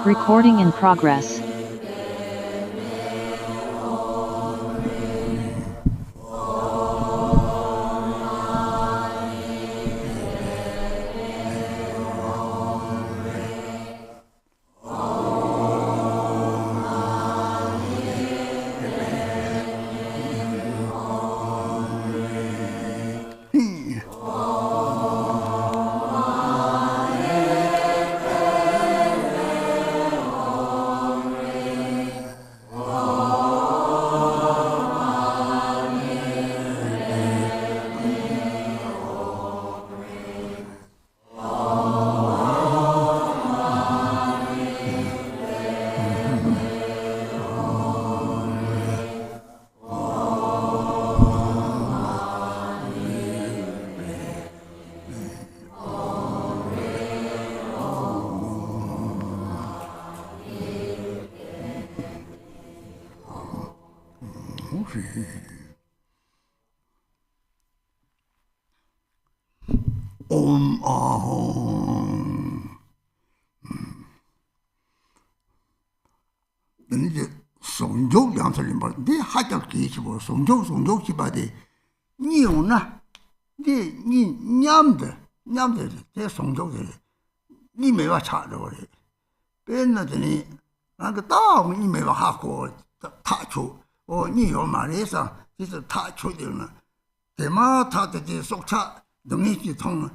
Recording in progress. Om Ahom. 이제 성적 양설이 말인데 하적 기시고 성적 기바데 니오나 니 냠데 제 성적들 니 매와 차로 그래 변나더니 나그 다음 니 매와 하고 타초 니요 말에서 진짜 타초되는 대마타데 속차 능력이 통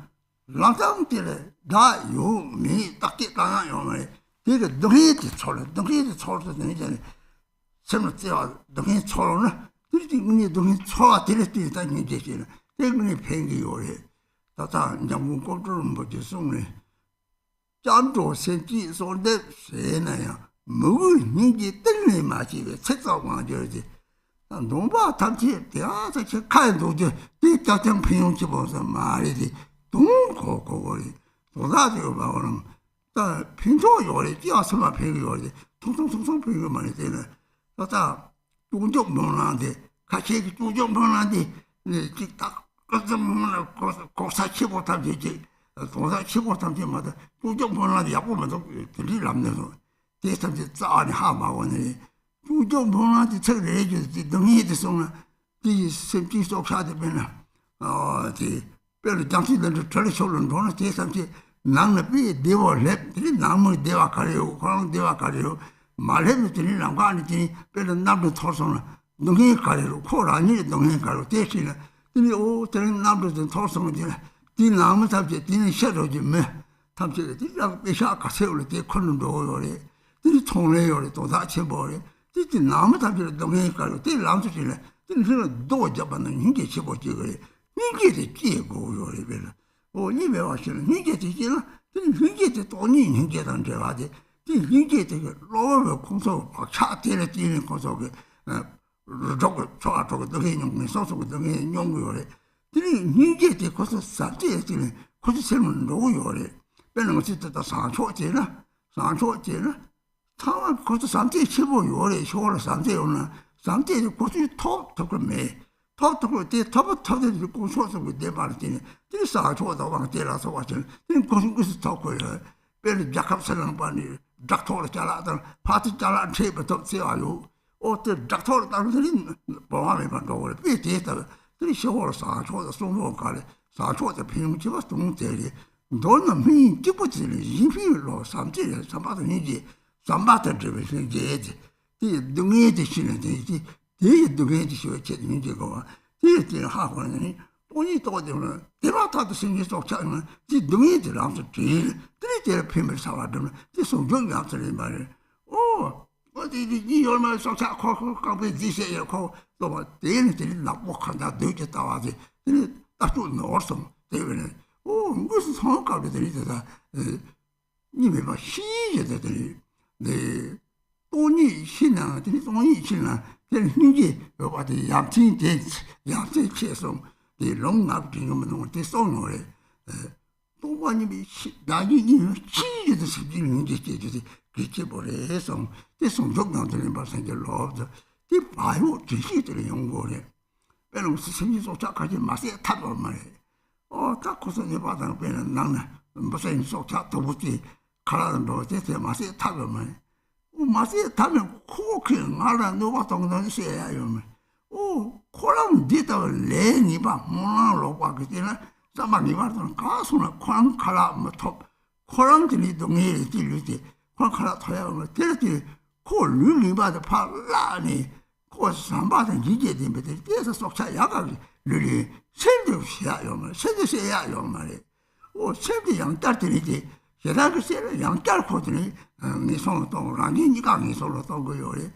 랑당들에 다요 미 딱게 당하요 말 이게 능력이 초를 되는 semplicemente dove sono tutti i dove sono diretti da niente 때문에 팽기요래 다다 양문 control 뭐 지송네 잠도 생기 소데 세나야 뭐 니기 때문에 마치게 책상만 저지 너무 단지 대아서 저 카인도지 뒤짝장 평용지 보서 말이지 동고고고리 도다지고 봐오는 다 핀조 요래 뛰어서만 팽기요래 통통통통 팽기만 되는 다 두적 뭐나데 같이 두적 뭐나데 딱 그래서 뭐나 고사 치고 탐지 고사 치고 탐지마다 두적 뭐나데 약보면서 들이 남는 대삼지 짜니 하마원이 두적 뭐나데 책을 해주지 능이도 송나 이 심지 속사되면 이 별로 장치들 traditional 돈을 대삼지 나는 비 대월랩 이 나무 대와 가려 그런 대와 가려 말해도 되는 남과 아니지 별은 남도 토서는 능이 가려로 코라니 능이 가려 대신에 이 오들은 남도 토서는 이 나무 잡지 뒤는 셔도지 매 탐지 뒤랑 배샤 가세올 때 컨는도 요래 이 통례요래 또 다치 버리 이 나무 잡지 능이 가려 이 남도지네 이는 도 잡는 인게 치보지 그래 인게지 끼고 요래 별로 이메 와시는 인게지 끼나 인게지 돈이 인게단 데와지 이게 되게 로버 공소 차트에 뛰는 거서게 저거 저거 되게 용이 소소고 되게 용고요래. 이게 되게 거서 사트에 뛰는 거서 설문 로요래. 빼는 거 진짜 다 상초제나 타만 거서 산티 치고 요래 쇼를 산티 오나 산티 거서 톱 그러면 톱 때 톱을 공소소고 내 말이네. 이 상초다 왕 때라서 와서 거서 톱고요. 빼는 작업설은 반이 닥터를 잘하던 파티 잘한 체부터 세워요. 어때 닥터를 따르더니 보험에 받고 삐디했다. 그 쇼를 사초도 송로 가래. 사초도 평지가 동대리. 너는 미 기쁘지리 이필로 삼지를 삼바도 이제 삼바도 되면 이제 이 능에 되시는 이 능에 되시고 책임지고 이게 하고는 돈이 또 되면 대마타도 생기서 차면 이 능에 들어서 제일 그래 팸을 사와두면 이 성경이 앞서는 말을 어디 이 얼마 속차 거기 지세요 또 대인들이 나쁘한다 되겠다 와지 딱또 넣었어 되면 무슨 성과를 드리다 이미 막 시제들이 네 돈이 신나 돈이 신나 이게 어디 양치 계속 이 롱납 지금은 또送了 또 아니면 나이 시제도 싶는 게 되지 그렇게 버려서 이 성적나들이 발생결로 이 바로 지시들이 연구를 빼는 스승이 소착하지 마세요 타도 말이에요 딱 고선이 받아는 빼는 나는 무슨 소착 도부지 칼라도 제때 마세 타면 마세 타면 코키 말아 누가 동동 세야요. 오 코랑 디다 레니 봐 뭐라로 봐 그때는 사마니 말던 가수나 코랑 칼라 뭐톱 코랑 들이 동해 들리지 코랑 칼라 터야 뭐 들지 코 르니 봐도 팔라니 코 삼바는 이게 되면 돼서 속차 야가 르리 셀도 시야요 뭐 셀도 시야요 말이 오 셀도 양딸들이지 제가 셀 양딸 코들이 니 손을 또 라니 니가 니 손을 또 거요래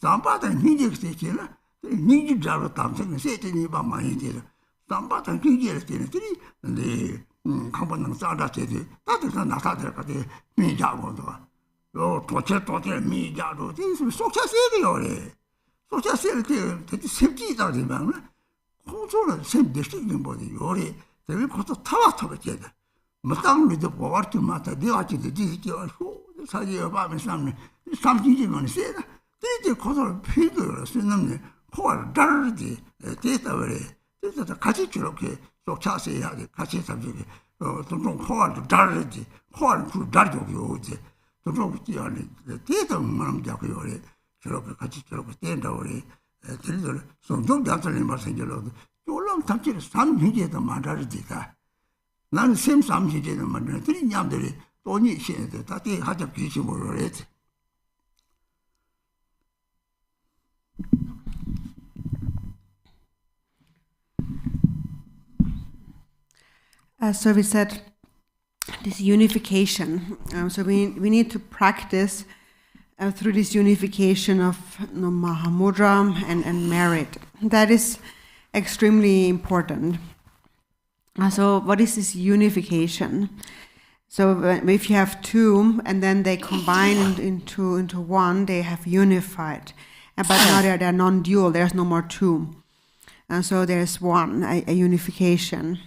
삼바는 이게 되지나 니지 자로 담생 세트니 봐 많이 되죠 삼바는 이게 되는 들이 근데 한번 싸다 되지 다들 다 나타들 같이 미자고도 요 도체 미자도 this 속차 세요래 속차 세를 때 셈지다 되면 공소는 셈되시는 거지 요래 대비 것도 타와타게 되다 뭐땅미도 보아트 마타 되어지도 지지요 사지요 밤에 삼지지는 세다 되게 것을 피도를 쓰는 코를 다르지 데이터를 데이터 같이 저렇게 속차세야 돼 같이 잡지 좀 코를 다르지 코를 그 다르고 오지 좀 뛰어내 데이터 마음 잡고 요래 저렇게 같이 저렇게 된다 우리 들들 손좀 잡는 말 생겨도 올라온 탐지를 삼지에도 말하지다 나는 샘 삼지에도 말하는 들이 냠들이 돈이 신데 다들 하자 기심으로 그랬지 So we said this unification. So we need to practice through this unification of Mahamudra and merit. That is extremely important. So what is this unification? So if you have two and then they combine into one, they have unified. But now they're non-dual. There's no more two. And so there's one, a unification.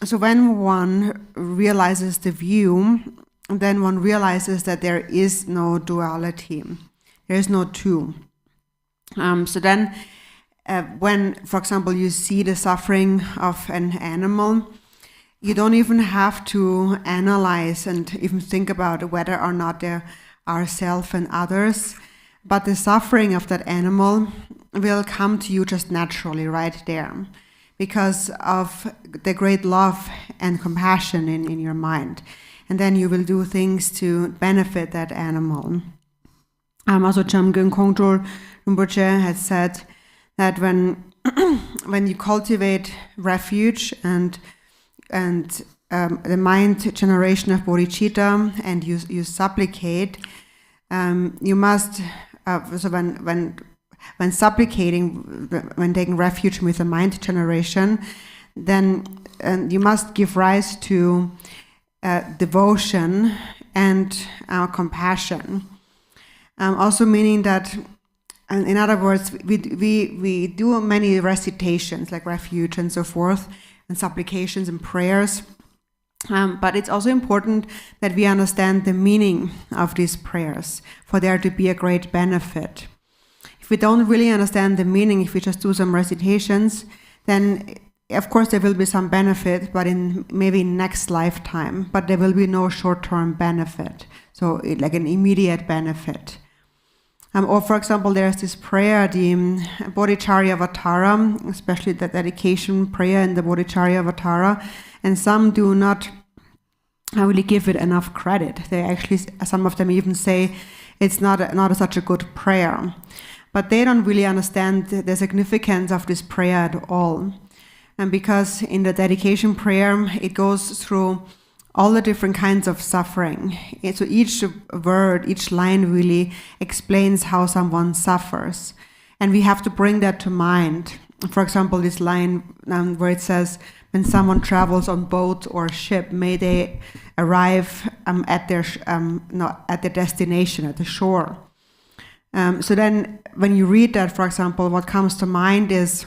So when one realizes the view, then one realizes that there is no duality. There is no two. So then when, for example, you see the suffering of an animal, you don't even have to analyze and even think about whether or not there are self and others, but the suffering of that animal will come to you just naturally right there, because of the great love and compassion in your mind. And then you will do things to benefit that animal. Also Jamgyön Kongtrul Rinpoche had said that when you cultivate refuge and the mind generation of bodhicitta and you supplicate, you must, so when supplicating, when taking refuge with the mind generation, then you must give rise to devotion and compassion. Also meaning that, in other words, we do many recitations like refuge and so forth, and supplications and prayers. But it's also important that we understand the meaning of these prayers for there to be a great benefit. If we don't really understand the meaning, if we just do some recitations, then of course there will be some benefit, but in maybe next lifetime, but there will be no short-term benefit. So like an immediate benefit. Or for example, there's this prayer, the Bodhicharya Vatara, especially the dedication prayer in the Bodhicharya Vatara, and some do not really give it enough credit. They actually, some of them even say it's not such a good prayer. But they don't really understand the significance of this prayer at all. And because in the dedication prayer, it goes through all the different kinds of suffering. So each word, each line really explains how someone suffers. And we have to bring that to mind. For example, this line where it says, when someone travels on boat or ship, may they arrive at their destination, at the shore. So then when you read that, for example, what comes to mind is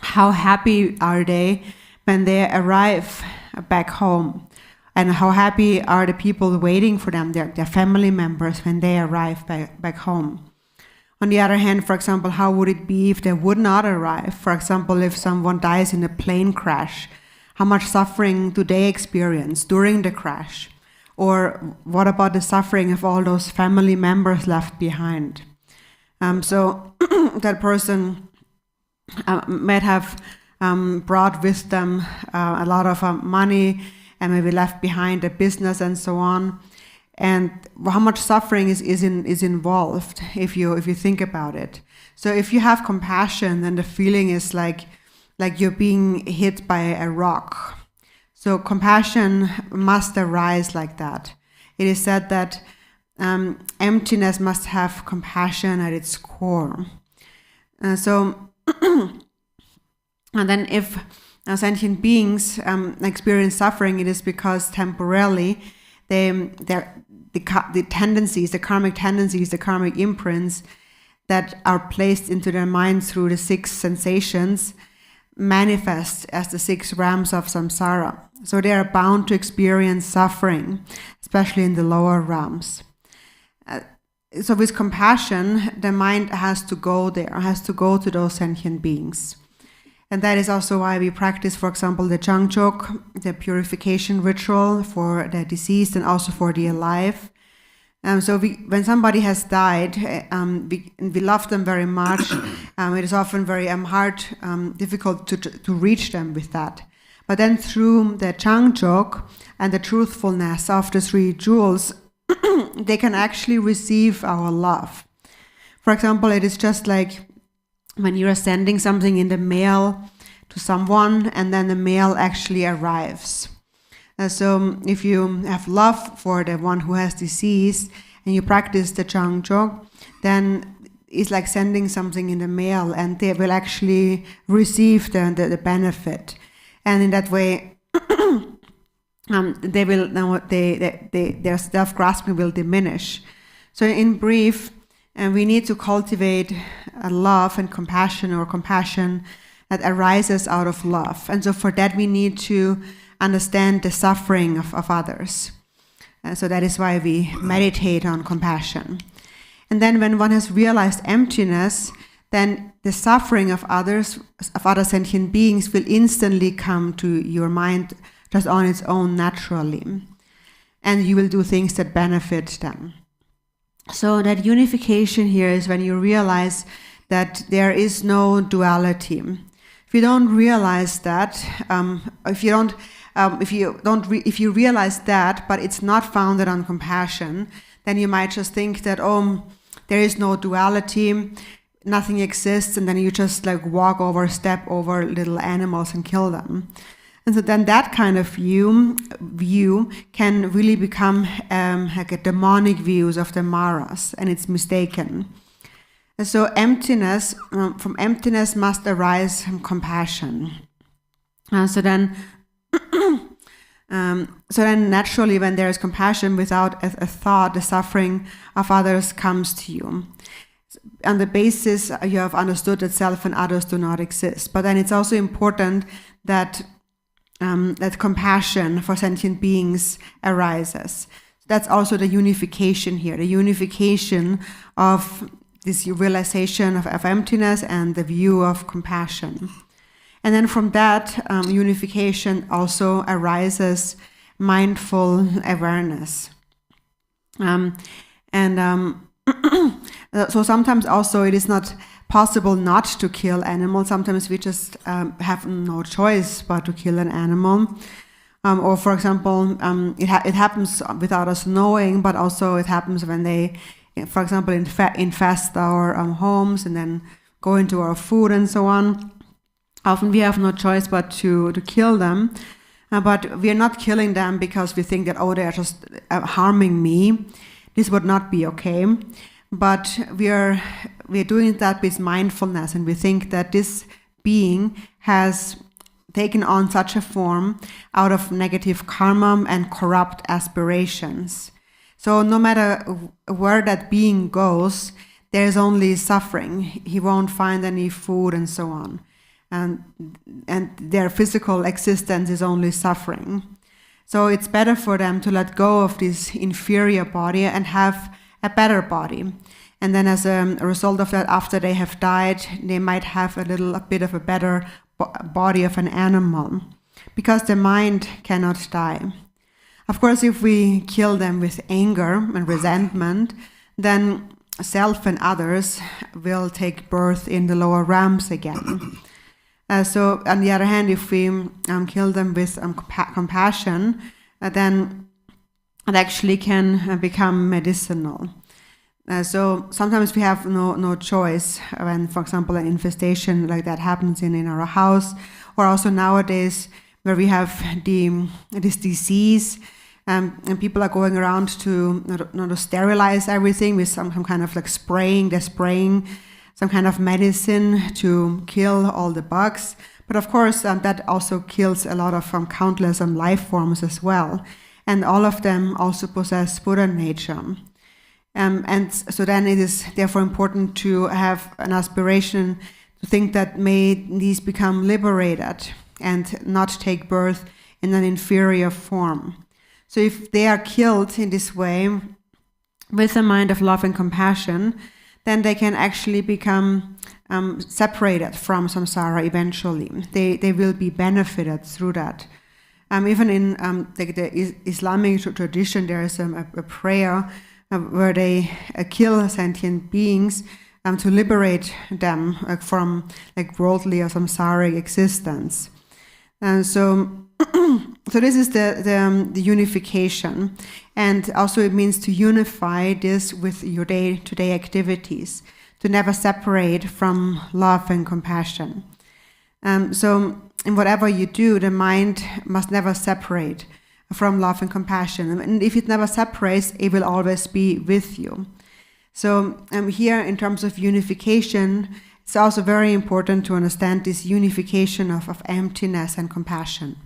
how happy are they when they arrive back home, and how happy are the people waiting for them, their family members, when they arrive back home. On the other hand, for example, how would it be if they would not arrive? For example, if someone dies in a plane crash, how much suffering do they experience during the crash? Or what about the suffering of all those family members left behind? So that person might have brought with them a lot of money and maybe left behind a business and so on. And how much suffering is involved if you think about it. So if you have compassion, then the feeling is like you're being hit by a rock. So compassion must arise like that. It is said that emptiness must have compassion at its core. And then if sentient beings experience suffering, it is because temporarily the tendencies, the karmic tendencies, the karmic imprints that are placed into their mind through the 6 sensations manifest as the 6 realms of samsara. So they are bound to experience suffering, especially in the lower realms. So with compassion, the mind has to go there, has to go to those sentient beings. And that is also why we practice, for example, the Changjok, the purification ritual for the deceased and also for the alive. So when somebody has died, we love them very much. It is often very hard, difficult to reach them with that. But then through the Changjok and the truthfulness of the 3 jewels, they can actually receive our love. For example, it is just like when you are sending something in the mail to someone and then the mail actually arrives. So if you have love for the one who has deceased and you practice the Changjok, then it's like sending something in the mail and they will actually receive the benefit. And in that way, their self-grasping will diminish. So in brief, we need to cultivate a love and compassion, or compassion that arises out of love. And so for that, we need to understand the suffering of others. So that is why we meditate on compassion. And then when one has realized emptiness, then the suffering of others, of other sentient beings, will instantly come to your mind just on its own naturally. And you will do things that benefit them. So that unification here is when you realize that there is no duality. If you don't realize that, if you realize that, but it's not founded on compassion, then you might just think that, there is no duality, nothing exists, and then you just step over little animals and kill them. And so then that kind of view can really become like a demonic views of the Maras, and it's mistaken. And so emptiness, from emptiness must arise compassion. So then naturally, when there is compassion without a thought, the suffering of others comes to you. On the basis you have understood that self and others do not exist. But then it's also important that compassion for sentient beings arises. That's also the unification here, the unification of this realization of emptiness and the view of compassion. And then from that unification also arises mindful awareness. So sometimes also it is not possible not to kill animals. Sometimes we just have no choice but to kill an animal. Or for example, it happens without us knowing, but also it happens when they, for example, infest our homes and then go into our food and so on. Often we have no choice but to kill them. But we are not killing them because we think that, they are just harming me. This would not be okay. But we are doing that with mindfulness, and we think that this being has taken on such a form out of negative karma and corrupt aspirations. So no matter where that being goes, there is only suffering. He won't find any food and so on. And their physical existence is only suffering. So it's better for them to let go of this inferior body and have a better body. And then as a result of that, after they have died, they might have a bit of a better body of an animal, because the mind cannot die. Of course, if we kill them with anger and resentment, then self and others will take birth in the lower realms again. So, on the other hand, if we kill them with compassion, then it actually can become medicinal. So sometimes we have no choice when, for example, an infestation like that happens in our house, or also nowadays where we have this disease, and people are going around to sterilize everything with some kind of like spraying. They're spraying some kind of medicine to kill all the bugs. But of course, that also kills a lot of countless life forms as well. And all of them also possess Buddha nature. And so then it is therefore important to have an aspiration to think that may these become liberated and not take birth in an inferior form. So if they are killed in this way, with a mind of love and compassion, then they can actually become separated from samsara eventually. They will be benefited through that. Even in the Islamic tradition, there is a prayer where they kill sentient beings to liberate them from like worldly or samsaric existence. And so this is the unification, and also it means to unify this with your day-to-day activities, to never separate from love and compassion. So in whatever you do, the mind must never separate from love and compassion. And if it never separates, it will always be with you. So here, in terms of unification, it's also very important to understand this unification of emptiness and compassion.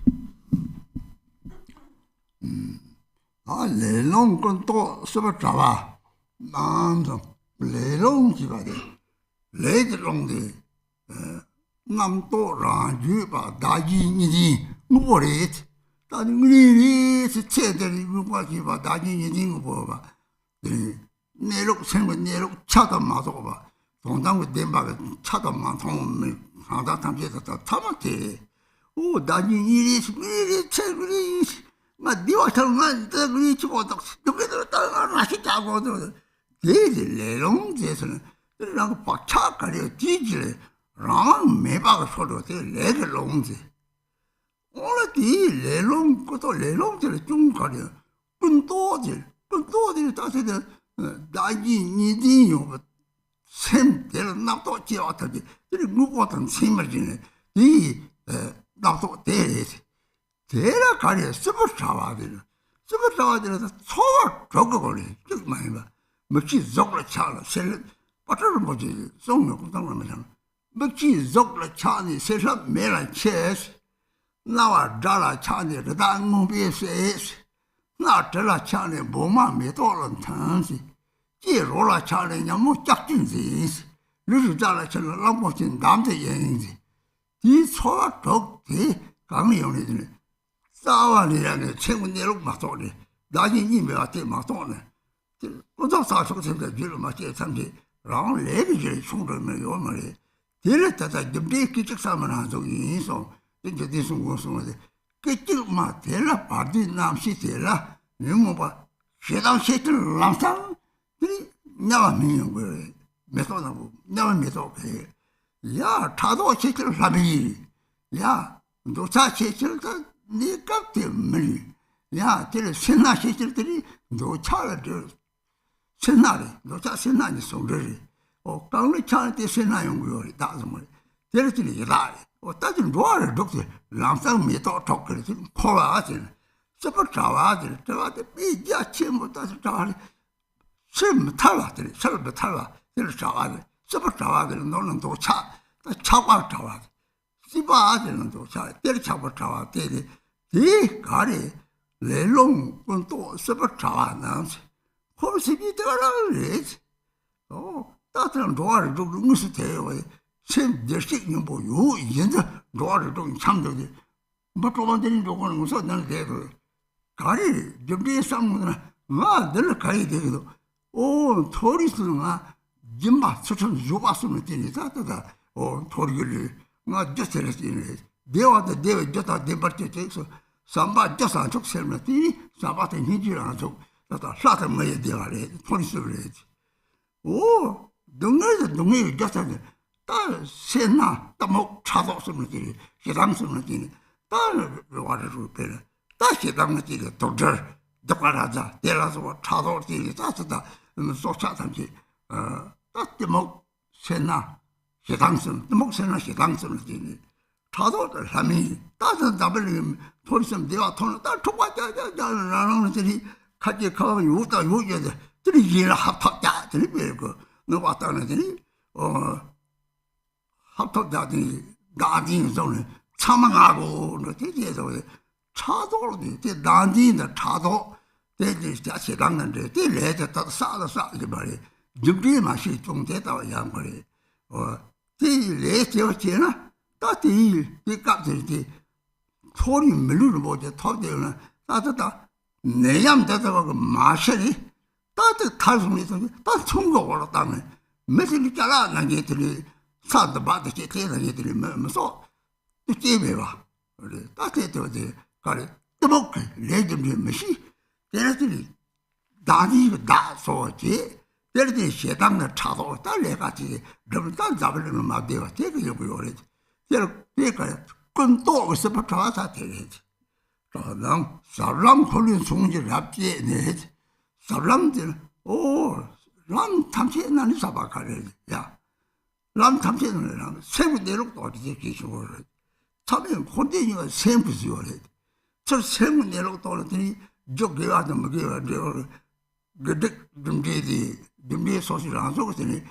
Samba just on took ceremony, Sabbat and Hindu took that a flat and way they are 27 age. Oh, don't know just as Sena, the mock chados of material, she runs some material, the water repair. That's it, I'm material, Dr. The Paraza, there are what chados, that's the so chatanji. That's the mock Sena, she runs them, the mock Sena, she runs some material. 차도 사람이 따서 잡으려면 토리섬 내가 돈을 다 초과자자자라는 것들이 같이 가면 요다 요게 들이 일을 합탁자 들이 배고 너 왔다는 들이 합탁자들이 나중에 좀 참아가고 너 되게서 차도로 돼 나중에 차도 되게 자체 당는데 되레다 다 싸다 이게 말이 준비 맛이 좀 됐다 양 말이 되레 되었지나 따뜻히 삐깝들이 소리 밀루를 보지 터대는 따뜻다 내ям 되다가 그 마셔리 따뜻 탈수니서 따 총각으로 따면 며칠 잘라 나게들이 사도 받듯이 되는 애들이 뭐서 또 깨배와 그래 따뜻해도 가래 뜨먹게 레드미 몇이 얘네들이 나니 나서지 얘네들이 세상을 차도 딸래같이 너무 딴 잡으려면 막 돼요 되게 요구요래 그러니까 끈도 없어 봐서 되겠지. 그럼 사람 걸린 송질 합지에 내지. 사람들 람 탐색나는 사바카래. 야, 람 탐색나는 세부 내lok도 어디서 기시고 참에 혼대니가 세부지요래. 저 세부 내lok도 어디니 저기 와도 뭐게와 그 준비 소식 안 속으니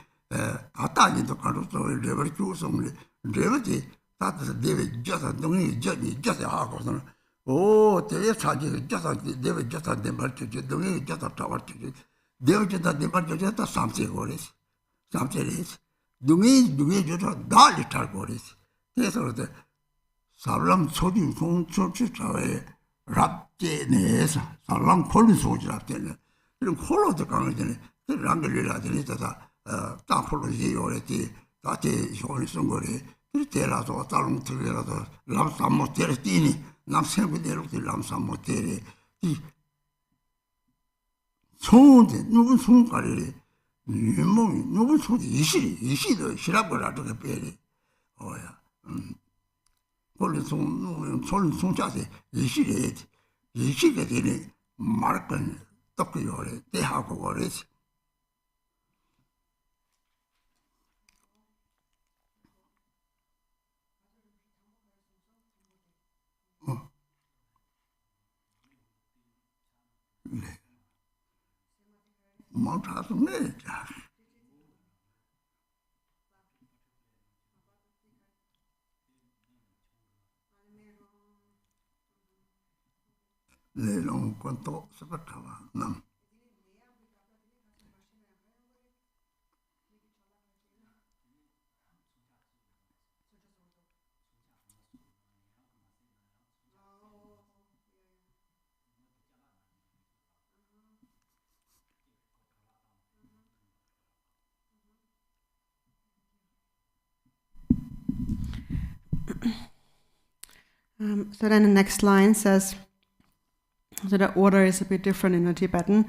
아따니도 가로서 레버리 주성을 레버지 다들 내가 저서 동이 저서 하고서는 대에 사지 저서 내가 저서 내 말투지 동이 저서 타war투지 내가 저서 내 말투지 다 삼세고래스 삼세래스 동이 저서 달리 탈고래스 그래서 사람 소진 송초치 자에 랍제 내에서 사람 콜린 소지 랍제는 그럼 콜로도 가는 전에 랑글리라더니 딱 콜로지 오래지 다시 쇼리 송거리 그때라도 다른 틀이라도 람삼모 때리니 남생부대로 람삼모 때리 이 손데 누구 손가리리 유몽이 누구 손이 이시도 시라고라도 배리 오야 원래 손 자세 이시게 되니 말건 떡이 오래 대하고 오래지 네. 멈춰서 내자. 내롱 건또 스바타와 남. So then the next line says, so the order is a bit different in the Tibetan.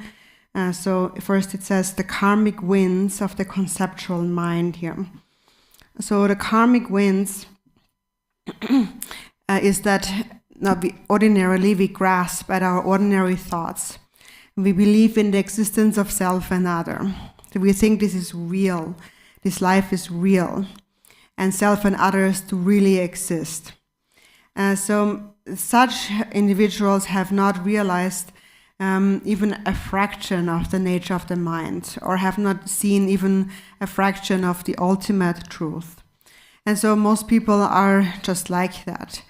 So first it says the karmic winds of the conceptual mind here. So the karmic winds is that ordinarily we grasp at our ordinary thoughts. We believe in the existence of self and other. So we think this is real, this life is real, and self and others to really exist. So such individuals have not realized even a fraction of the nature of the mind, or have not seen even a fraction of the ultimate truth. And so most people are just like that.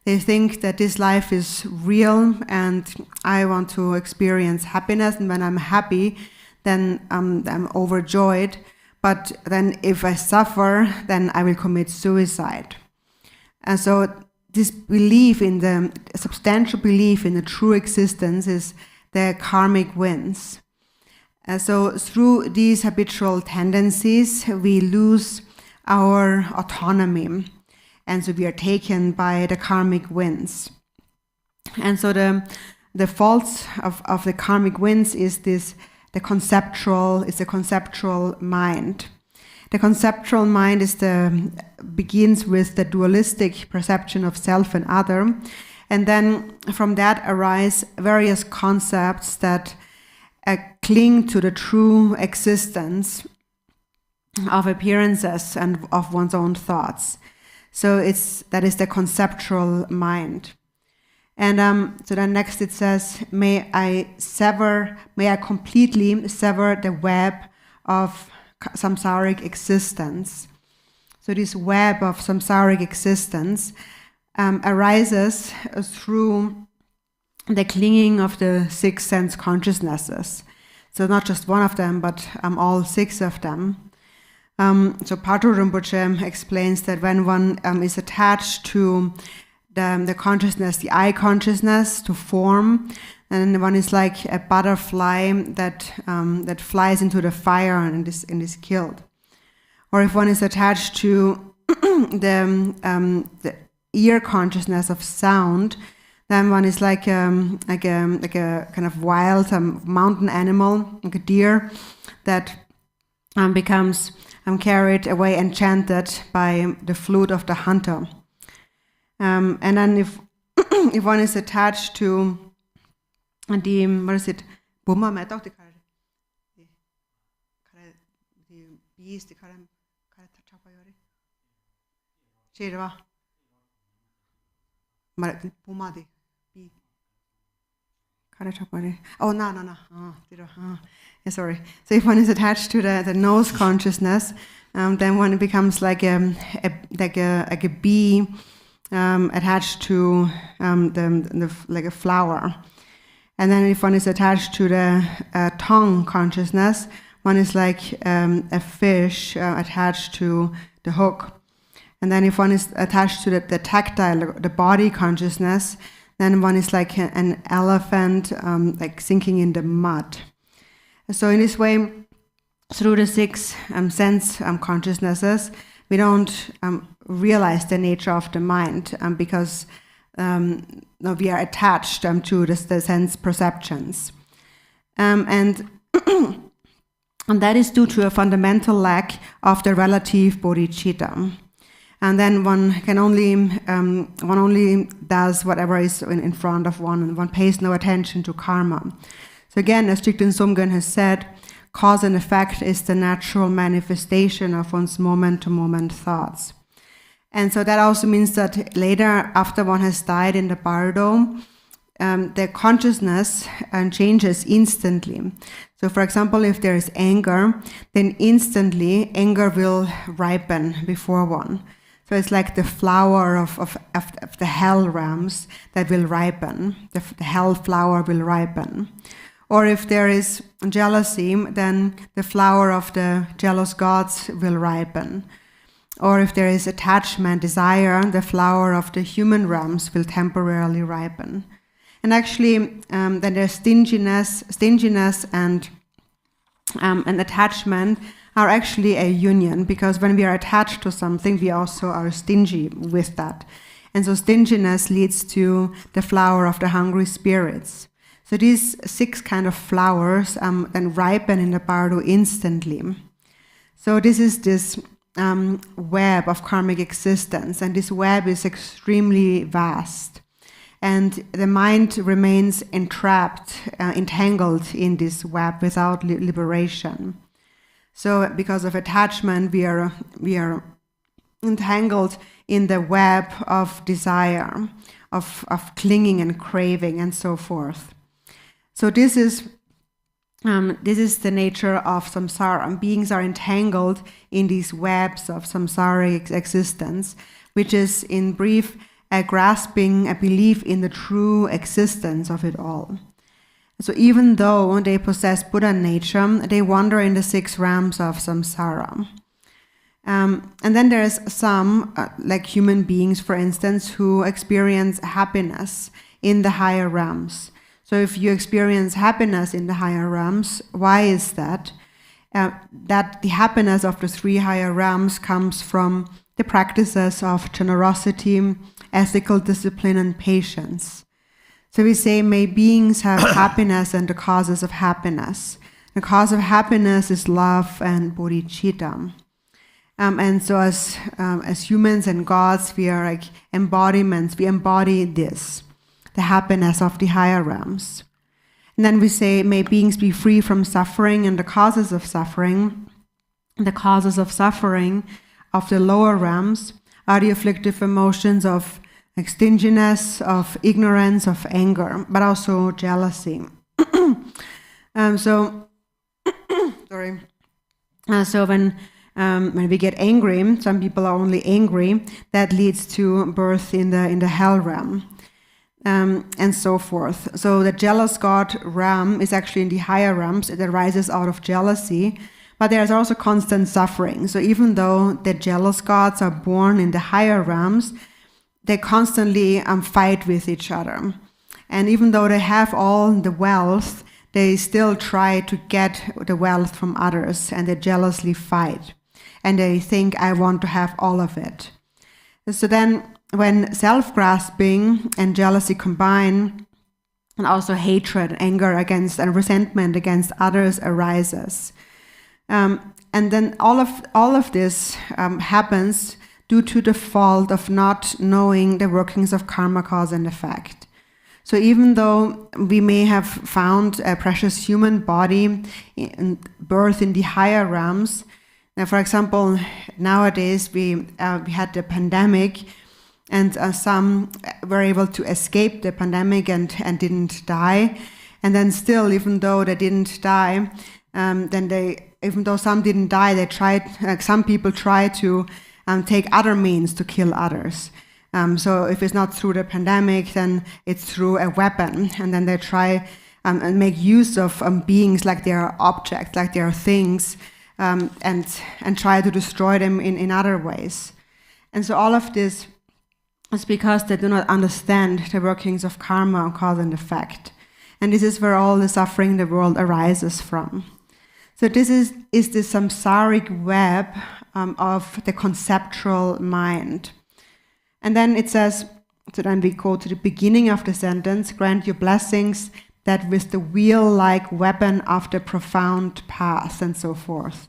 They think that this life is real and I want to experience happiness, and when I'm happy, then I'm overjoyed. But then if I suffer, then I will commit suicide. And so this belief in the substantial belief in the true existence is the karmic winds. So through these habitual tendencies, we lose our autonomy, and so we are taken by the karmic winds. And so the faults of the karmic winds is the conceptual mind. The conceptual mind begins with the dualistic perception of self and other, and then from that arise various concepts that cling to the true existence of appearances and of one's own thoughts. So that is the conceptual mind. And so then next it says, may I completely sever the web of samsaric existence. So this web of samsaric existence arises through the clinging of the 6 sense consciousnesses. So not just one of them, but all 6 of them. So Patrul Rinpoche explains that when one is attached to the consciousness, the I consciousness, to form, and one is like a butterfly that flies into the fire and is killed. Or if one is attached to the ear consciousness of sound, then one is like a kind of wild mountain animal, like a deer, that becomes carried away, enchanted by the flute of the hunter. And then if one is attached to the, what is it? Bumma med the beast, the chapa yori. Shirva. Bumma di. Oh, no. Yeah, sorry. So if one is attached to the nose consciousness, then one becomes like a bee attached to like a flower. And then if one is attached to the tongue consciousness, one is like a fish attached to the hook. And then if one is attached to the tactile, the body consciousness, then one is like an elephant like sinking in the mud. So in this way, through the 6 sense consciousnesses, we don't realize the nature of the mind because we are attached to the sense perceptions. And that is due to a fundamental lack of the relative bodhicitta. And then one only does whatever is in front of one, and one pays no attention to karma. So again, as Jigten Sumgön has said, cause and effect is the natural manifestation of one's moment-to-moment thoughts. And so that also means that later, after one has died in the bardo, the consciousness changes instantly. So for example, if there is anger, then instantly anger will ripen before one. So it's like the flower of the hell realms that will ripen. The hell flower will ripen. Or if there is jealousy, then the flower of the jealous gods will ripen. Or if there is attachment, desire, the flower of the human realms will temporarily ripen. And actually, then there's stinginess and attachment are actually a union, because when we are attached to something, we also are stingy with that. And so stinginess leads to the flower of the hungry spirits. So these 6 kind of flowers then ripen in the bardo instantly. So this is this web of karmic existence, and this web is extremely vast. And the mind remains entrapped, entangled in this web without liberation. So because of attachment, we are entangled in the web of desire, of clinging and craving and so forth. So this is the nature of samsara. Beings are entangled in these webs of samsaric existence, which is, in brief, a grasping, a belief in the true existence of it all. So even though they possess Buddha nature, they wander in the 6 realms of samsara. And then there's some, like human beings, for instance, who experience happiness in the higher realms. So if you experience happiness in the higher realms, why is that? That the happiness of the 3 higher realms comes from the practices of generosity, ethical discipline, and patience. So we say, may beings have happiness and the causes of happiness. The cause of happiness is love and bodhicitta. And so as humans and gods, we are like embodiments. We embody this, the happiness of the higher realms. And then we say, may beings be free from suffering and the causes of suffering. The causes of suffering of the lower realms are the afflictive emotions of stinginess, of ignorance, of anger, but also jealousy. So when we get angry, some people are only angry, that leads to birth in the hell realm, and so forth. So the jealous god realm is actually in the higher realms. It arises out of jealousy, but there's also constant suffering. So even though the jealous gods are born in the higher realms, they constantly fight with each other. And even though they have all the wealth, they still try to get the wealth from others, and they jealously fight. And they think, I want to have all of it. So then when self-grasping and jealousy combine, and also hatred, anger against, and resentment against others arises. And then all of this happens due to the fault of not knowing the workings of karma, cause and effect. So even though we may have found a precious human body in birth in the higher realms, now, for example, nowadays we had the pandemic, and some were able to escape the pandemic and didn't die. And then still, even though they didn't die, even though some didn't die, they tried. Some people try to take other means to kill others. So if it's not through the pandemic, then it's through a weapon, and then they try and make use of beings like they are objects, like they are things, and try to destroy them in other ways. And so all of this is because they do not understand the workings of karma, cause and effect. And this is where all the suffering in the world arises from. So this is the samsaric web of the conceptual mind. And then it says, so then we go to the beginning of the sentence, grant your blessings that with the wheel-like weapon of the profound path, and so forth.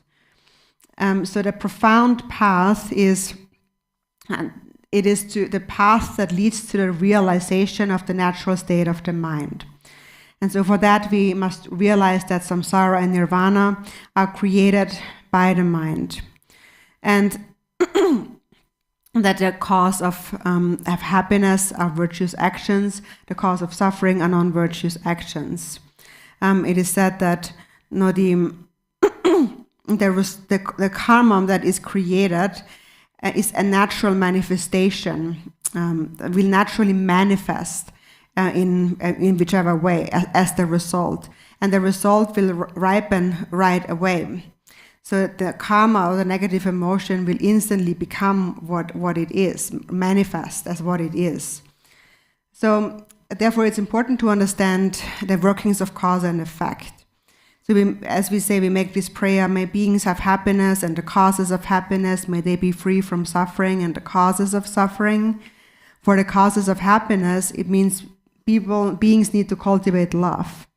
So the profound path is the path that leads to the realization of the natural state of the mind. And so for that we must realize that samsara and nirvana are created by the mind. And that the cause of happiness are virtuous actions, the cause of suffering are non-virtuous actions. It is said that the karma that is created is a natural manifestation, will naturally manifest in whichever way as the result. And the result will ripen right away. So the karma or the negative emotion will instantly become what it is, manifest as what it is. So therefore it's important to understand the workings of cause and effect. So as we say, we make this prayer, may beings have happiness and the causes of happiness, may they be free from suffering and the causes of suffering. For the causes of happiness, it means beings need to cultivate love.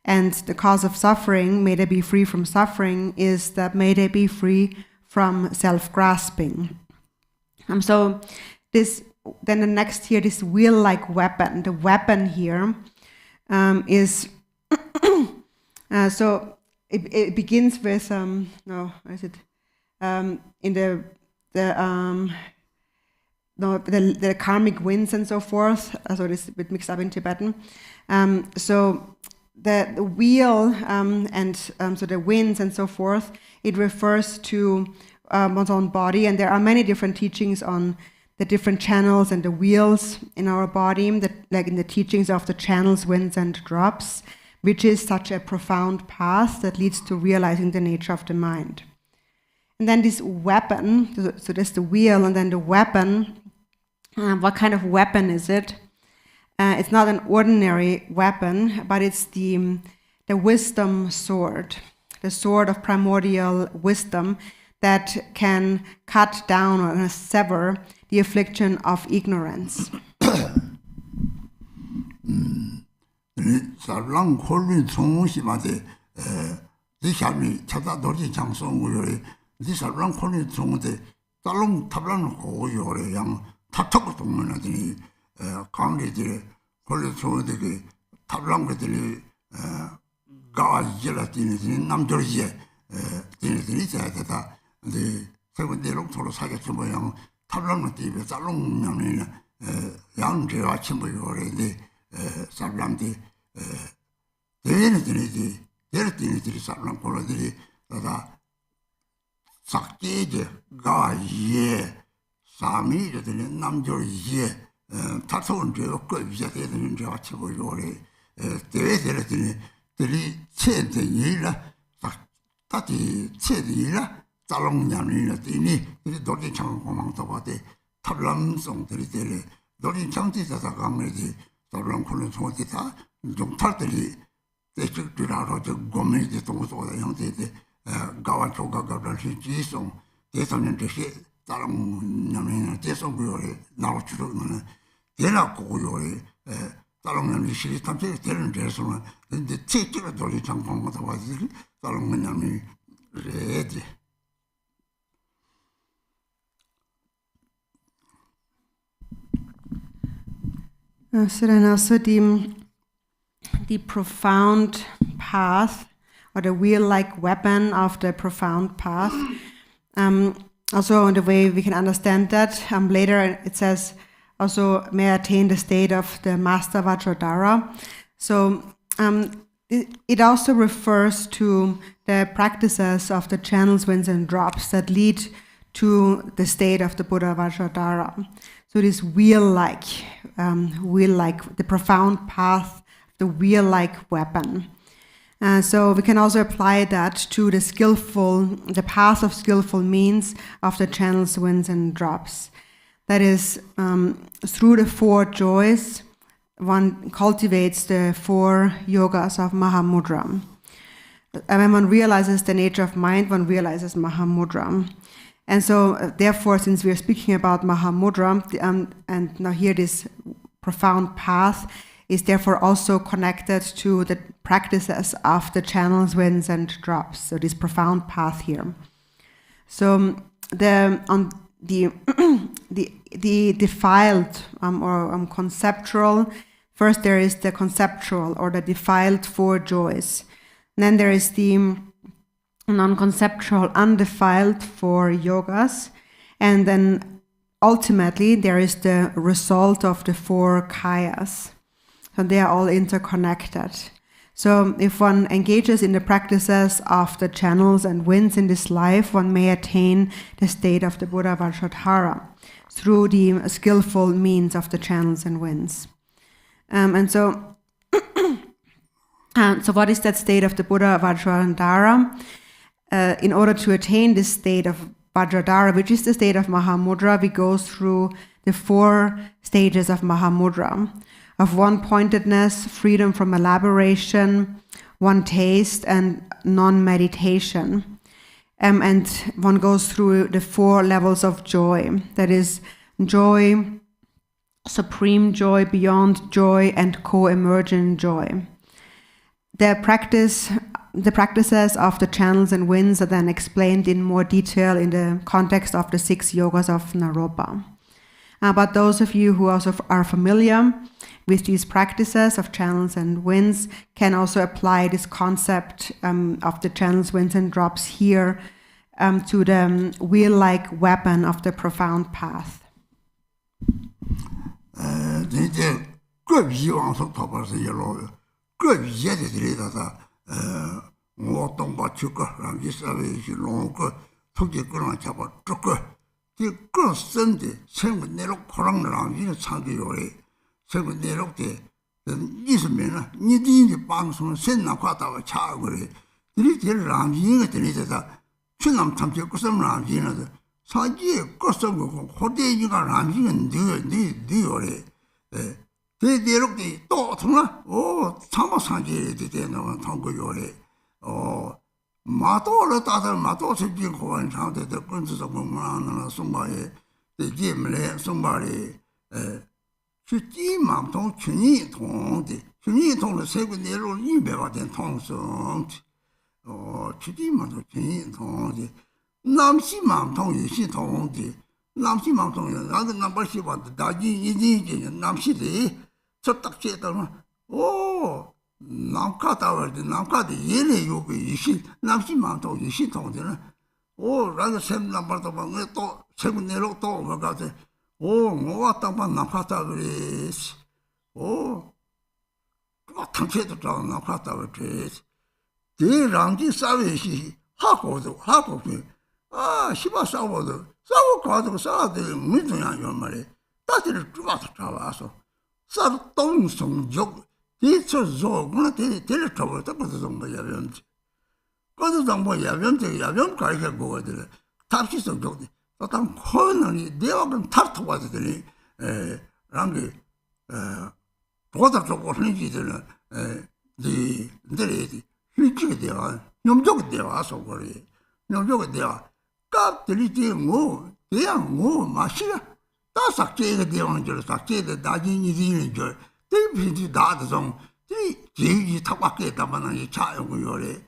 And the cause of suffering, may they be free from suffering, is that may they be free from self-grasping. So this, then the next here, this wheel-like weapon. The weapon here is, so it begins with, where is it? In the karmic winds and so forth. So this is a bit mixed up in Tibetan. So the wheel so the winds and so forth, it refers to one's own body, and there are many different teachings on the different channels and the wheels in our body, like in the teachings of the channels, winds and drops, which is such a profound path that leads to realizing the nature of the mind. And then this weapon, so there's the wheel and then the weapon. What kind of weapon is it? It's not an ordinary weapon, but it's the wisdom sword, the sword of primordial wisdom that can cut down or sever the affliction of ignorance. 살랑 콜린 총시마데 디샤미 차다 도지 장송고요래 디 살랑 콜린 총데 달롱 탑랑 고요래 양 탑탑고 동문하더니 강리들이 콜린 총데 탑랑들이 가이라티니 남들이에 디니들이 자다다 근데 세번대로 서로 사겠지 모양 탑랑을 뒤에 달롱 냠이나 양제와 친구요래데 사람들이 대리들이 사람 콜들이 다 sakkeje ga ye sami de namjor ye tason je ko yate de je achi bo yore de che de yila tati che de yila talong nyamni de ni de dori chang komang to ba de tablam song de dori chang ti sa gang de tablam kolon so de ta 좀 탈들이 대축들하고 저 고민이 동서가 형태에 가와 조가가를 지송 대선은 대시 다른 남이나 대선 구요에 나오지로는 대나 고요에 다른 남이 시리 탐지 되는 데서는 근데 체크가 돌이 장방마다 와지 다른 남이 레디 So then also the profound path, or the wheel-like weapon of the profound path. Also, in the way we can understand that, later it says, also may attain the state of the master Vajradhara. So it also refers to the practices of the channels, winds, and drops that lead to the state of the Buddha Vajradhara. So this wheel-like, the profound path, the wheel-like weapon. So we can also apply that to the path of skillful means of the channels, winds, and drops. That is, through the four joys, one cultivates the four yogas of Mahamudra. When one realizes the nature of mind, one realizes Mahamudra. And so, therefore, since we are speaking about Mahamudra, and now here this profound path is therefore also connected to the practices of the channels, winds, and drops. So this profound path here. So the defiled or conceptual. First, there is the conceptual or the defiled four joys. And then there is the non-conceptual, undefiled four yogas, and then ultimately there is the result of the four kayas. So they are all interconnected. So if one engages in the practices of the channels and winds in this life, one may attain the state of the Buddha Vajradhara through the skillful means of the channels and winds. So what is that state of the Buddha Vajradhara? In order to attain this state of Vajradhara, which is the state of Mahamudra, we go through the four stages of Mahamudra, of one-pointedness, freedom from elaboration, one taste, and non-meditation. And one goes through the four levels of joy, that is joy, supreme joy, beyond joy, and co-emergent joy. The practices of the channels and winds are then explained in more detail in the context of the 6 yogas of Naropa. But those of you who also are familiar with these practices of channels and winds can also apply this concept of the channels, winds, and drops here to the wheel-like weapon of the profound path. 마도를 따들 마도 집진 고원 상태들 근수서 공부하는 송바에 대기물에 송바리 去几忙通去你通的，去你通的社会内容100万点通生的，去几忙通去你通的，南西忙通也是通的，南西忙通的，那个南巴西话的大一南西的，这大些的嘛，南卡大湾的南卡的也来有个也是南西忙通也是通的呢，那个什么南巴的嘛，我到社会内容到我搞的。我当把南卡大湾的，我ทั้งเทศเรา南卡大湾的，这让的稍微是哈国的，西巴沙国的，沙国搞这个啥的没怎样用嘛嘞，但是主要是啥吧说，啥东松脚，这次做我那这trouble，这不是什么也问题，可是什么也问题，也问改革过的了，他是松脚的。当可能你대화는 탈토가지더니 랑게 보다 저거 흔지들은 이들이 흔지게 대화 염적에 대화서 그래 염적에 대화 깝들이 뭐 대양 뭐 마시라 다 삭제가 대화는 줄 삭제가 나중에 되는 줄 대비지 다도 좀 제기 탁밖에 담아는 이 차용고 요래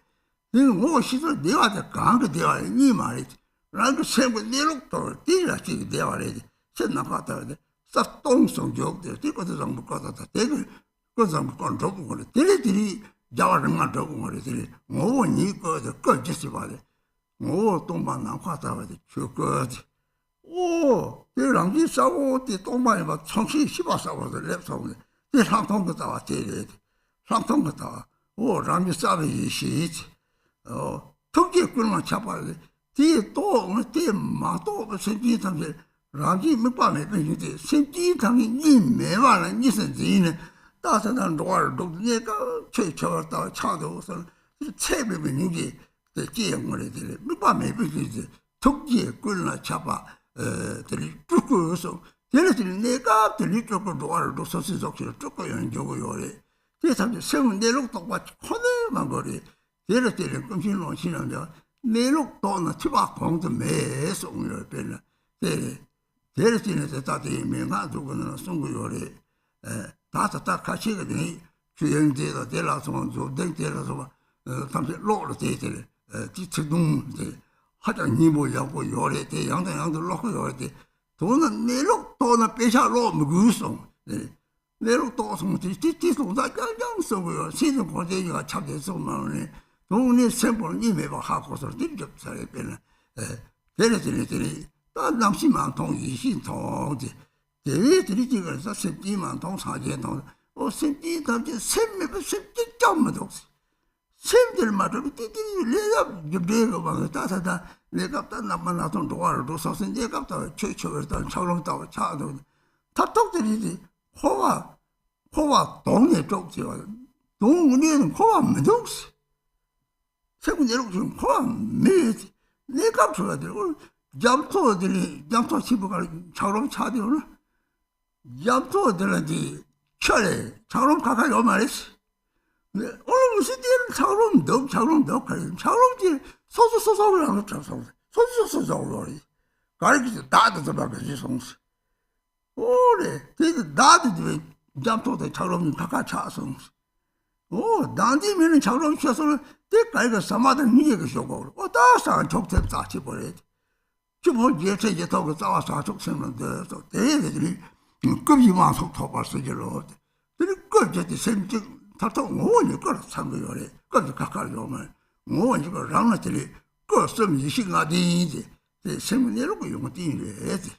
뭐 시설 대화가 강하게 대화 이 말이지 그 세부 내lok도 뒤라지 대화래지 senna fatade sa tong song jok de ti ko sang bu ko ta te ko sang bu kon ro bu de ti jawa rang ro bu de ti ngo ni ko de ko ji si ba de ngo tong ba na fa ta de chu ko de de rang ji sa wo de tong ba ba chong xi xi ba sa wo de le song de de sang tong de ta de de sang tong de ta rang ji sa bi xi tok ji ku ma cha ba de第多我第马多个身体上面，让你没办法变成的，身体上面你没完了，你是谁呢？大山上多耳朵，那个吹敲到敲头上，菜没变成的，在这样我来的，没办法变成的，突击滚了吃吧，这里这个时候，这里那个这里这个多耳朵说是说是这个人就会有的，这上面生活内容都把可能嘛个的，这里更新乱起来了。내록 또는 티바 공도 매송을 변나 데르진에서 다들 명화 두고는 송구요래 다다 같이 되니 주연제도 데라서 좀 된데라서 담시 로로 되들 지치동 하장 니모야고 요래 대 양도 로고 요래 돈은 내록 또는 배샤 로 무구송 내록 또 송지 지지송다 양양송고요 시즌 고제가 참돼서 말네 동네 샘플 님에봐 하고서 direct 빼는 데레들이 다 남시만 통 이신 통지 데레들이 지금서 septi만 통 사제통 septi 담지 샘메버 septi 점도 샘들마다 띠띠 내가 gebre가 봐 다다다 내가 딱 남만나던 도와를 써서 내가 또 최초였던 처럼도 차도 탑독들이 호와 동네 쪽지와 동네는 호와 무동시 세군 내로 좀 포함해야지. 내가 줘야 돼. 잠토 시부가 차로 차대오나? 잠토들한테 철에 차로 가까이 오면 말했어. 오늘 무슨 때는 차로 더 가야 차로지 소소소소를 하고 차서 소소소소를 가르치지 다도 막지 송스. 오래 되게 나도 잠토도 차로 가까이 차서. 난디면은 차로 쳐서 대가가 사마든 니가 쇼고 다산 족대 다치 버려. 좀 예체 예토가 자와서 족생는데 또 대들이 급이만 속도 벌써지로. 그리 거제지 생직 타토 뭐니 거 상거래. 거기 가까이 오면 뭐니 거 랑나들이 거 섬이 시가디지. 제 생문내로 거 용어 띠래지.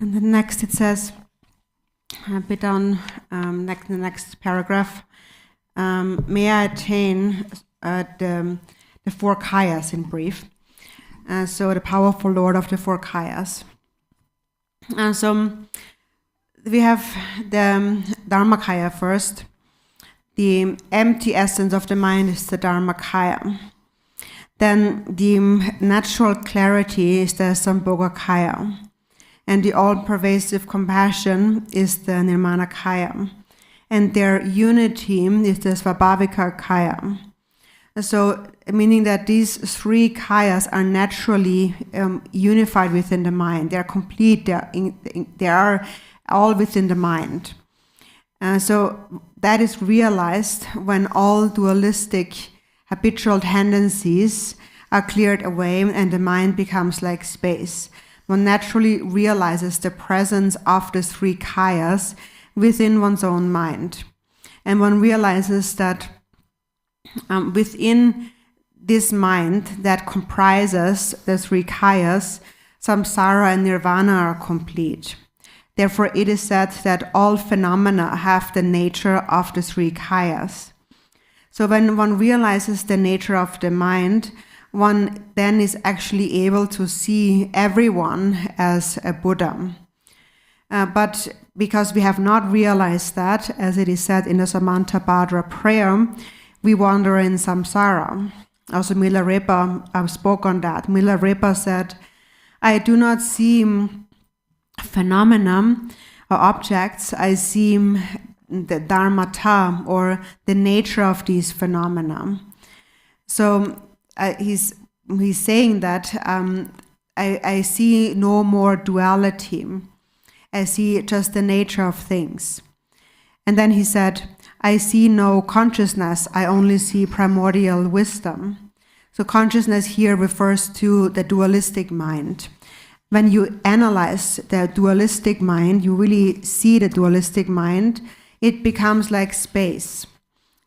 And then next it says, a bit on the next paragraph, may I attain the four kayas in brief. So the powerful Lord of the four kayas. So we have the Dharmakaya first. The empty essence of the mind is the Dharmakaya. Then the natural clarity is the Sambhogakaya. And the all-pervasive compassion is the Nirmanakaya. And their unity is the Svabhavika Kaya. So, meaning that these three kayas are naturally unified within the mind. They are complete. They are all within the mind. So that is realized when all dualistic habitual tendencies are cleared away and the mind becomes like space. One naturally realizes the presence of the three kayas within one's own mind. And one realizes that within this mind that comprises the three kayas, samsara and nirvana are complete. Therefore, it is said that all phenomena have the nature of the three kayas. So when one realizes the nature of the mind, one then is actually able to see everyone as a Buddha. But because we have not realized that, as it is said in the Samantabhadra prayer, we wander in samsara. Also Milarepa spoke on that. Milarepa said, I do not see phenomena or objects, I see the dharmata or the nature of these phenomena. So he's saying that I see no more duality. I see just the nature of things. And then he said, I see no consciousness, I only see primordial wisdom. So consciousness here refers to the dualistic mind. When you analyze the dualistic mind, you really see the dualistic mind, it becomes like space.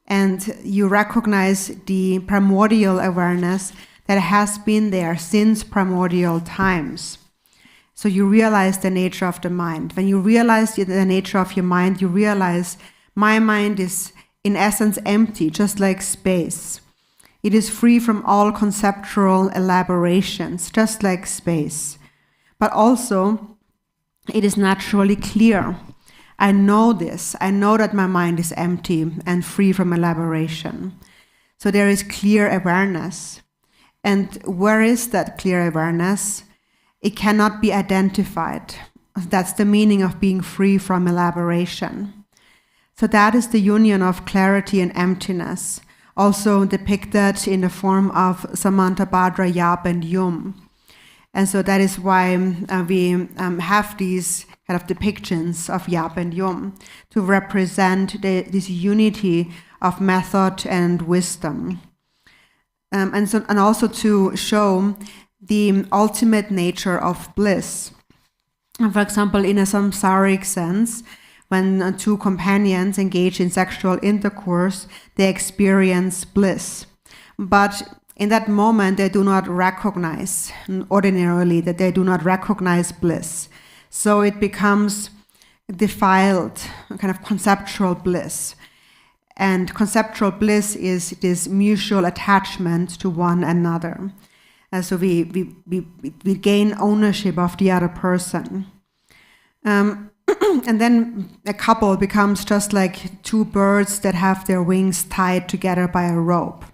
And you recognize the primordial awareness that has been there since primordial times. So you realize the nature of the mind. When you realize the nature of your mind, you realize my mind is in essence empty, just like space. It is free from all conceptual elaborations, just like space. But also, it is naturally clear. I know this. I know that my mind is empty and free from elaboration. So there is clear awareness. And where is that clear awareness? It cannot be identified. That's the meaning of being free from elaboration. So that is the union of clarity and emptiness, also depicted in the form of Samantabhadra, Yap, and Yum. And so that is why we have these kind of depictions of Yap and Yum to represent this unity of method and wisdom. And also to show the ultimate nature of bliss. For example, in a samsaric sense, when two companions engage in sexual intercourse, they experience bliss. But in that moment, they do not recognize, ordinarily, that they do not recognize bliss. So it becomes defiled, a kind of conceptual bliss. And conceptual bliss is this mutual attachment to one another. So we gain ownership of the other person. And then a couple becomes just like two birds that have their wings tied together by a rope.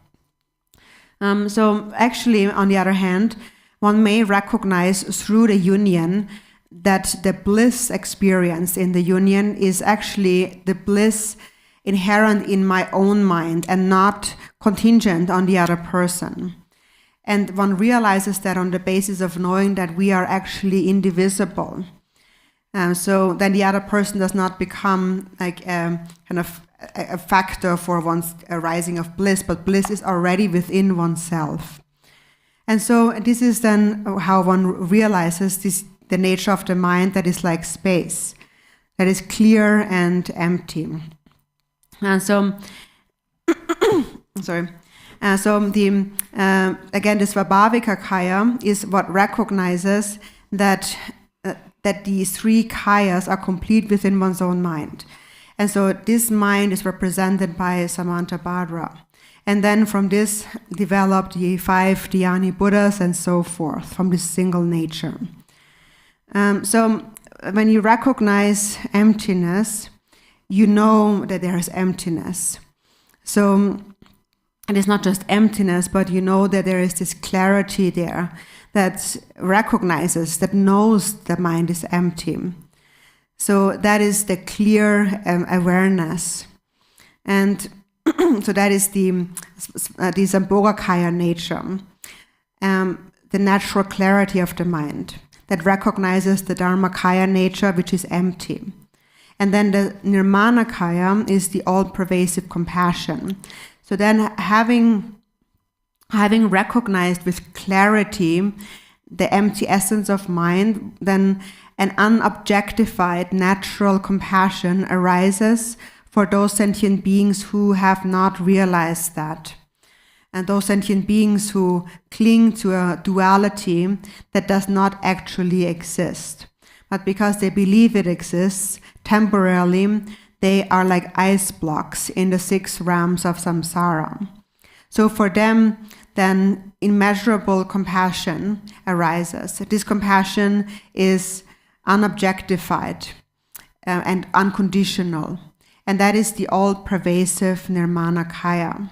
So actually, on the other hand, one may recognize through the union that the bliss experienced in the union is actually the bliss inherent in my own mind and not contingent on the other person. And one realizes that on the basis of knowing that we are actually indivisible. So then the other person does not become like kind of a factor for one's arising of bliss, but bliss is already within oneself. And so this is then how one realizes the nature of the mind that is like space, that is clear and empty. And so, sorry. So again, the Svabhavika Kaya is what recognizes that these three kayas are complete within one's own mind. And so this mind is represented by Samantabhadra. And then from this developed the 5 Dhyani Buddhas and so forth, from this single nature. So when you recognize emptiness, you know that there is emptiness. So it is not just emptiness, but you know that there is this clarity there that recognizes, that knows the mind is empty. So that is the clear awareness. And so that is the the Sambhogakaya nature, the natural clarity of the mind that recognizes the Dharmakaya nature, which is empty. And then the Nirmanakaya is the all-pervasive compassion. So then having recognized with clarity the empty essence of mind, then an unobjectified natural compassion arises for those sentient beings who have not realized that. And those sentient beings who cling to a duality that does not actually exist. But because they believe it exists, temporarily, they are like ice blocks in the 6 realms of samsara. So for them, then immeasurable compassion arises. This compassion is unobjectified and unconditional. And that is the all-pervasive Nirmanakaya.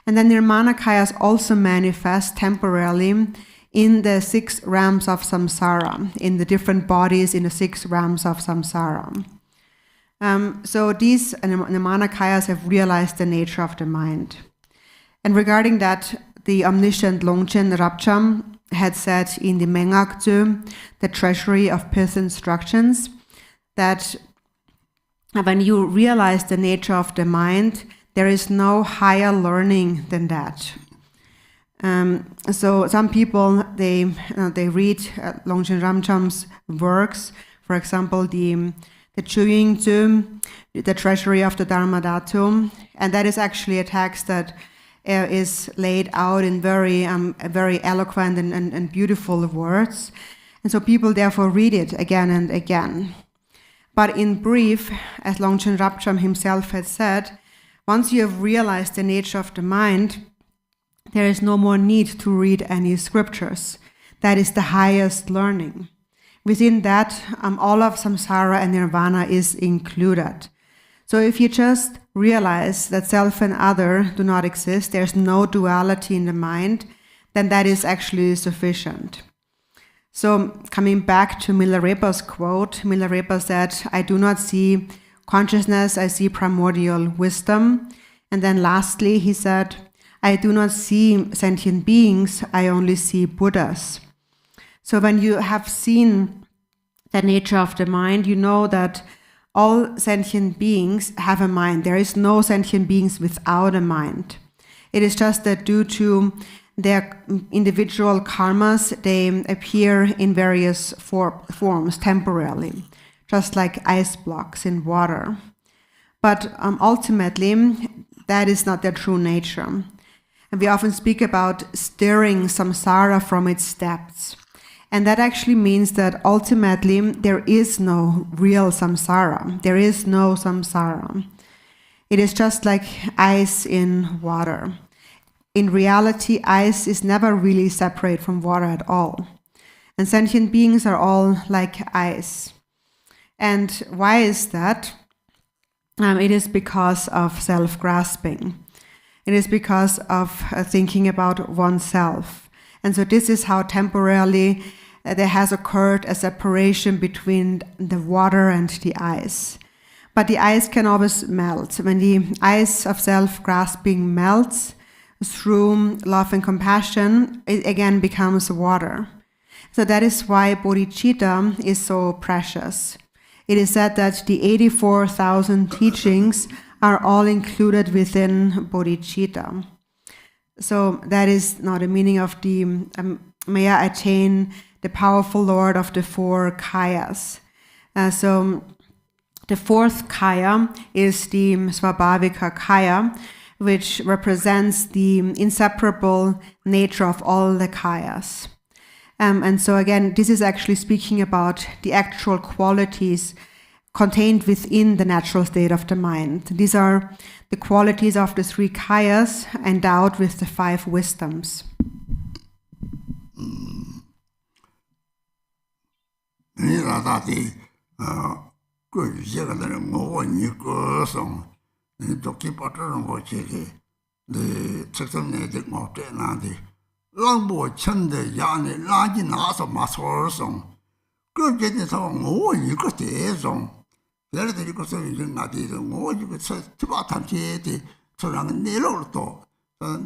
And then Nirmanakayas also manifest temporarily in the 6 realms of samsara, in the different bodies in the 6 realms of samsara. So these Nirmanakayas have realized the nature of the mind. And regarding that, the omniscient Longchen Rabcham had said in the Mengakzu, the Treasury of Pith Instructions, that when you realize the nature of the mind, there is no higher learning than that. So some people, they read Longchen Ramcham's works, for example, the Chuyingzu, the Treasury of the Dharmadhatu, and that is actually a text that is laid out in very eloquent and beautiful words. And so people therefore read it again and again. But in brief, as Longchen Rabcham himself had said, once you have realized the nature of the mind, there is no more need to read any scriptures. That is the highest learning. Within that, all of samsara and nirvana is included. So if you just realize that self and other do not exist, there's no duality in the mind, then that is actually sufficient. So coming back to Milarepa's quote, Milarepa said, "I do not see consciousness, I see primordial wisdom." And then lastly, he said, "I do not see sentient beings, I only see Buddhas." So when you have seen the nature of the mind, you know that all sentient beings have a mind. There is no sentient beings without a mind. It is just that due to their individual karmas, they appear in various forms temporarily, just like ice blocks in water. But ultimately, that is not their true nature. And we often speak about stirring samsara from its depths. And that actually means that ultimately there is no real samsara. There is no samsara. It is just like ice in water. In reality, ice is never really separate from water at all. And sentient beings are all like ice. And why is that? It is because of self-grasping. It is because of thinking about oneself. And so this is how temporarily there has occurred a separation between the water and the ice. But the ice can always melt. When the ice of self-grasping melts through love and compassion, it again becomes water. So that is why bodhicitta is so precious. It is said that the 84,000 teachings are all included within bodhicitta. So that is now the meaning of the may I attain the powerful Lord of the 4 kayas. So the 4th kaya is the Svabhavika kaya, which represents the inseparable nature of all the kayas. And so again, this is actually speaking about the actual qualities contained within the natural state of the mind. These are the qualities of the 3 kayas endowed with the 5 wisdoms.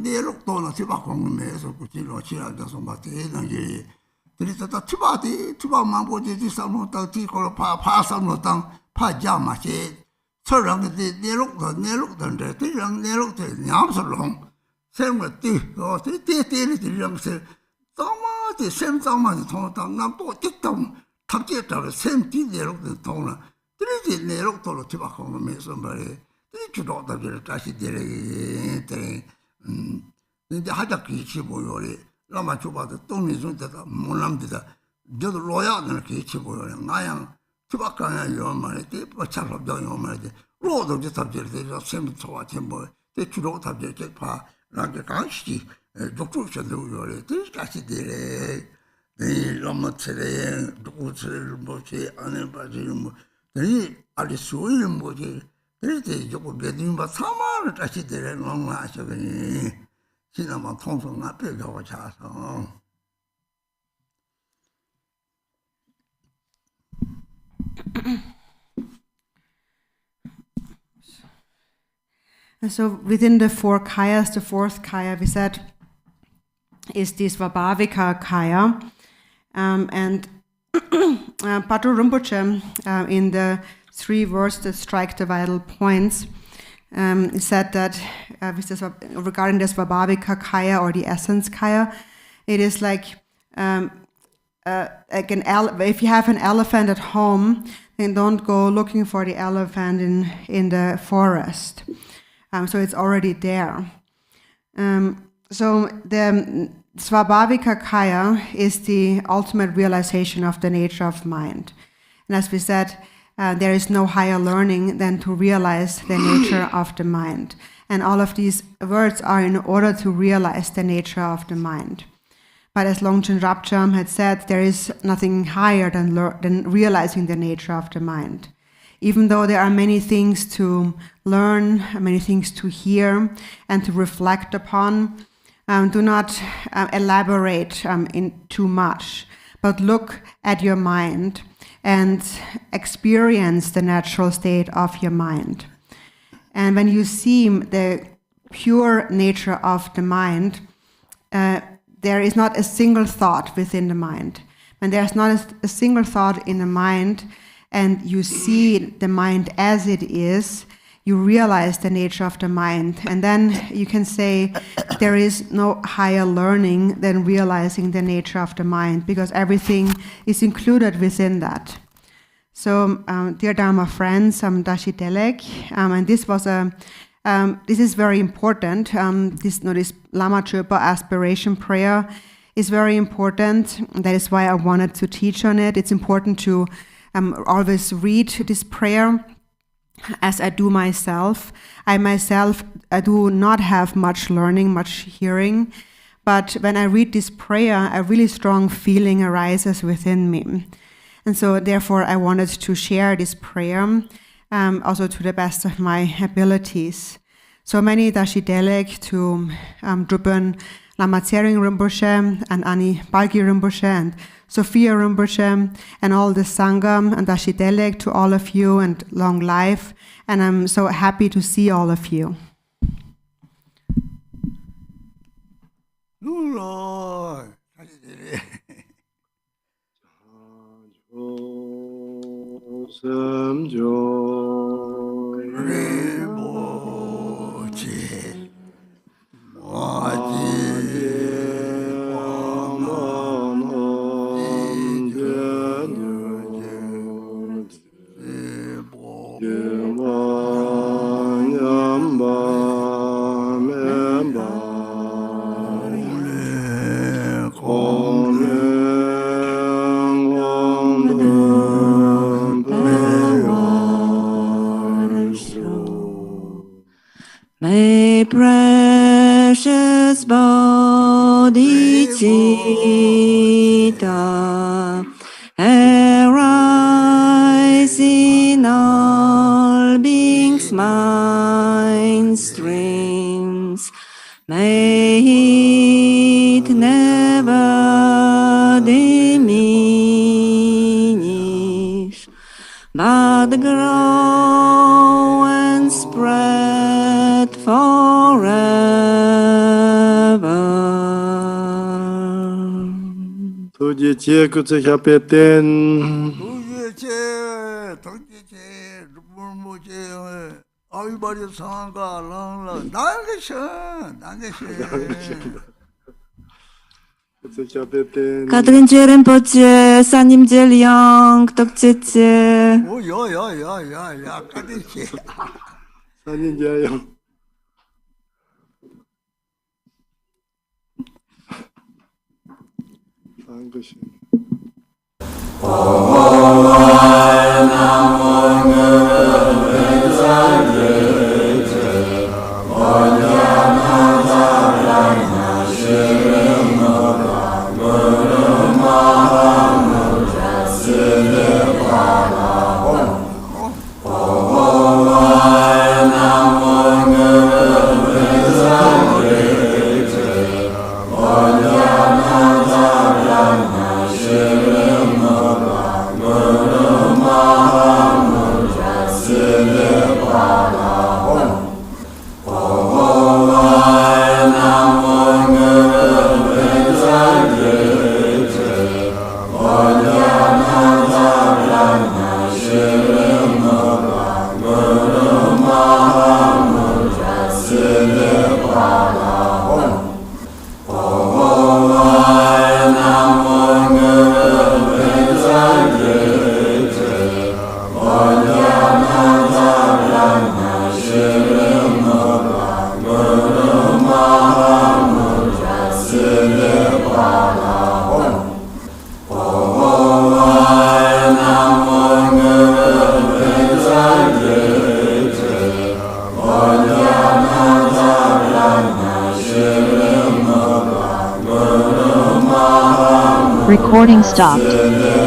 내록 또는 티바공에서 그치로 치라져서 맞대는 게 그래서 티바만 보지 삼노당 티고 파삼노당 파자마시 서랑데 내록던데 티랑 내록데 냠설롱 생물띠 티티티리면서 정말이 생장만 통당 남도 뜻동 탑재다를 생띠 내록도 통나 그래서 내록도로 티바공에서 말이 주로다들 다시 데레 근데 하자기 치보요리 라마 초바도 똥이 좀다가 몰람디다 저도 로야는 그 치보요리 나양 추박가야 요만에 때 버차럽도 요만에 로도 저 탑재를 셈 좋아 템보 때 주로 탑재 파 나게 강시 독주셔도 요리 다시 데레 네 라마체레 독주를 뭐지 안에 빠지는 뭐 이 알리수일 뭐지 그래서 조금 배드림바 사마를 다시 데려놓은 하셔더니 지나만 통성 앞에 가고 자서 And so within the four kayas, the fourth kaya we said is this Svabhavika kaya, and Patrul Rinpoche in the 3 words that strike the vital points said that regarding the Svabhavika kaya or the essence kaya, it is like if you have an elephant at home, then don't go looking for the elephant in the forest. So it's already there. So the Svabhavika kaya is the ultimate realization of the nature of mind. And as we said, there is no higher learning than to realize the nature of the mind. And all of these words are in order to realize the nature of the mind. But as Longchen Rabjam had said, there is nothing higher than realizing the nature of the mind. Even though there are many things to learn, many things to hear, and to reflect upon, do not elaborate in too much, but look at your mind and experience the natural state of your mind. And when you see the pure nature of the mind, there is not a single thought within the mind. When there's not a single thought in the mind, and you see the mind as it is, you realize the nature of the mind. And then you can say there is no higher learning than realizing the nature of the mind, because everything is included within that. So, dear Dharma friends, Dashi Delek, and this is very important. This Lama Chöpa aspiration prayer is very important. That is why I wanted to teach on it. It's important to always read this prayer, as I do myself. I do not have much learning, much hearing, but when I read this prayer, a really strong feeling arises within me. And so therefore I wanted to share this prayer, also to the best of my abilities. So many Dashi Delek to Drupan Lama Rinpoche and Ani Balgi Rinpoche and Sophia Rinpoche and all the Sangha and Dashi Delek to all of you, and long life. And I'm so happy to see all of you. May precious bodhicitta arise in all beings' mind streams. May it never diminish, but grow and spread forever. 도지체 구체협회된 도지체 루물무제 아이바리 상가 랑라 나게셔 구체협회된 Garchen Rinpoche, Sanim Jelyong, Dokjeche. 오야야야야야 까디치 산인자요 한 것이 Recording stopped.